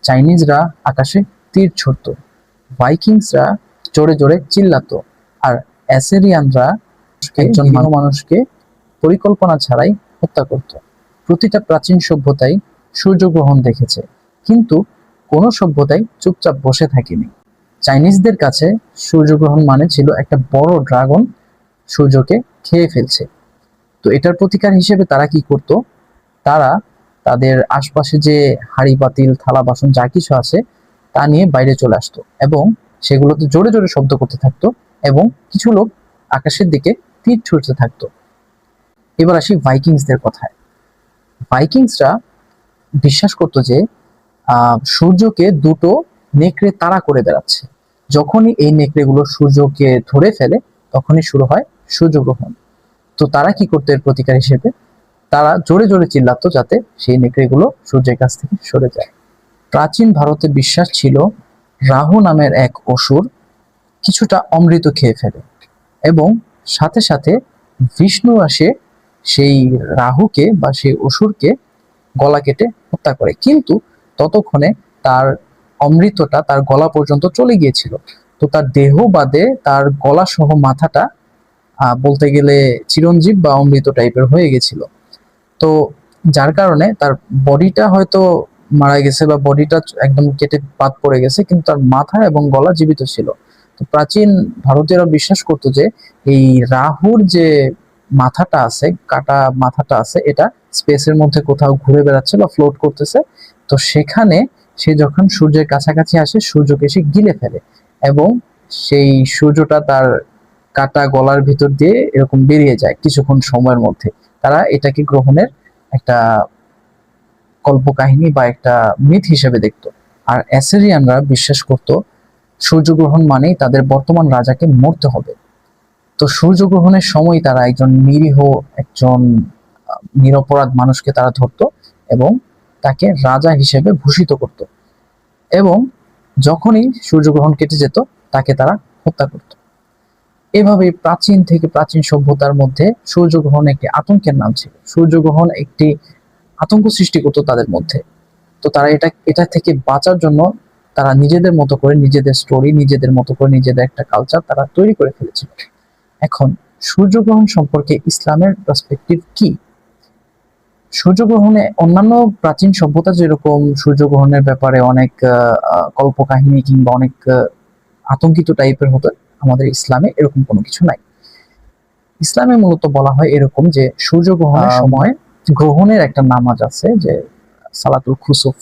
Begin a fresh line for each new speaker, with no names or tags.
চাইনিজরা আকাশে তীর ছুড়তো, ভাইকিংসরা জোরে জোরে চিল্লাতো, আর অ্যাসিরিয়ানরা একজন মানুষকে পরিকল্পনা ছাড়াই হত্যা করত। প্রতিটা প্রাচীন সভ্যতাই সূর্যগ্রহণ দেখেছে, কিন্তু কোনো সভ্যতাই চুপচাপ বসে থাকেনি। চাইনিজদের কাছে সূর্যগ্রহণ মানে ছিল একটা বড় ড্রাগন সূর্যকে খেয়ে ফেলছে। তো এটার প্রতিকার হিসেবে তারা কি করত, তারা তাদের আশপাশে যে হাঁড়ি পাতিল থালা বাসন যা কিছু আছে তা নিয়ে বাইরে চলে আসতো এবং সেগুলোতে জোরে জোরে শব্দ করতে থাকতো, এবং কিছু লোক আকাশের দিকে তীর ছুঁড়তে থাকতো। এবার আসি ভাইকিংসদের কথায়। ভাইকিংসরা বিশ্বাস করতো যে সূর্যকে দুটো নেকড়ে তাড়া করে বেড়াচ্ছে। যখনই এই নেকড়েগুলো সূর্যকে ধরে ফেলে তখনই শুরু হয় সূর্যগ্রহণ। তো তারা কি করতো এর প্রতিকার হিসেবে, তারা জোরে জোরে চিল্লাতো যাতে সেই নেকড়েগুলো সূর্যের কাছ থেকে সরে যায়। প্রাচীন ভারতে বিশ্বাস ছিল রাহু নামের এক অসুর কিছুটা অমৃত খেয়ে ফেলে এবং সাথে সাথে বিষ্ণু আসে সেই রাহুকে বা সেই অসুরকে গলা কেটে হত্যা করে, কিন্তু ততক্ষণে তার অমৃতটা তার গলা পর্যন্ত চলে গিয়েছিল। তো তার দেহ বাদে তার গলা সহ মাথাটা বলতে গেলে চিরঞ্জীব বা অমৃত টাইপের হয়ে গেছিল। তো যার কারণে তার বডিটা হয়তো মারা গেছে বা বডিটা একদম কেটে বাদ পড়ে গেছে, কিন্তু তার মাথা এবং গলা জীবিত ছিল। তো প্রাচীন ভারতীয়রা বিশ্বাস করতো যে এই রাহুর যে মাথাটা আছে, কাটা মাথাটা আছে, এটা স্পেসের মধ্যে কোথাও ঘুরে বেড়াচ্ছে বা ফ্লোট করতেছে। তো সেখানে সে যখন সূর্যের কাছাকাছি আসে সূর্যকে সে গিলে ফেলে এবং সেই সূর্যটা তার কাটা গলার ভিতর দিয়ে এরকম বেরিয়ে যায় কিছুক্ষণ সময়ের মধ্যে। তারা এটাকে গ্রহণের একটা কল্পকাহিনী বা একটা মিথ হিসেবে দেখতো। আর অ্যাসিরিয়ানরা বিশ্বাস করত সূর্যগ্রহণ মানেই তাদের বর্তমান রাজাকে মরতে হবে। তো সূর্যগ্রহণের সময় তারা একজন নিরীহ, একজন নিরপরাধ মানুষকে তারা ধরতো এবং তাকে রাজা হিসেবে ভূষিত করত, এবং যখনই সূর্যগ্রহণ কেটে যেত তাকে তারা হত্যা করত। এভাবে প্রাচীন থেকে প্রাচীন সভ্যতার মধ্যে সূর্যগ্রহণ একটি আতঙ্কের নাম ছিল। সূর্যগ্রহণ একটি আতঙ্ক সৃষ্টি করতো তাদের মধ্যে। তো তারা এটা থেকে বাঁচার জন্য তারা নিজেদের মতো করে নিজেদের স্টোরি, নিজেদের মতো করে নিজেদের একটা কালচার তারা তৈরি করে ফেলেছিল। এখন সূর্যগ্রহণ সম্পর্কে ইসলামের পার্সপেক্টিভ কি? সূর্যগ্রহণে অন্যান্য প্রাচীন সভ্যতা যেরকম সূর্যগ্রহণের ব্যাপারে অনেক কল্পকাহিনী কিংবা অনেক আতঙ্কিত টাইপের হতো, আমাদের ইসলামে এরকম কোনো কিছু নাই। ইসলামে মূলত বলা হয় এরকম যে সূর্যগ্রহণের সময় গ্রহণের একটা নামাজ আছে যে সালাতুল খুসুফ,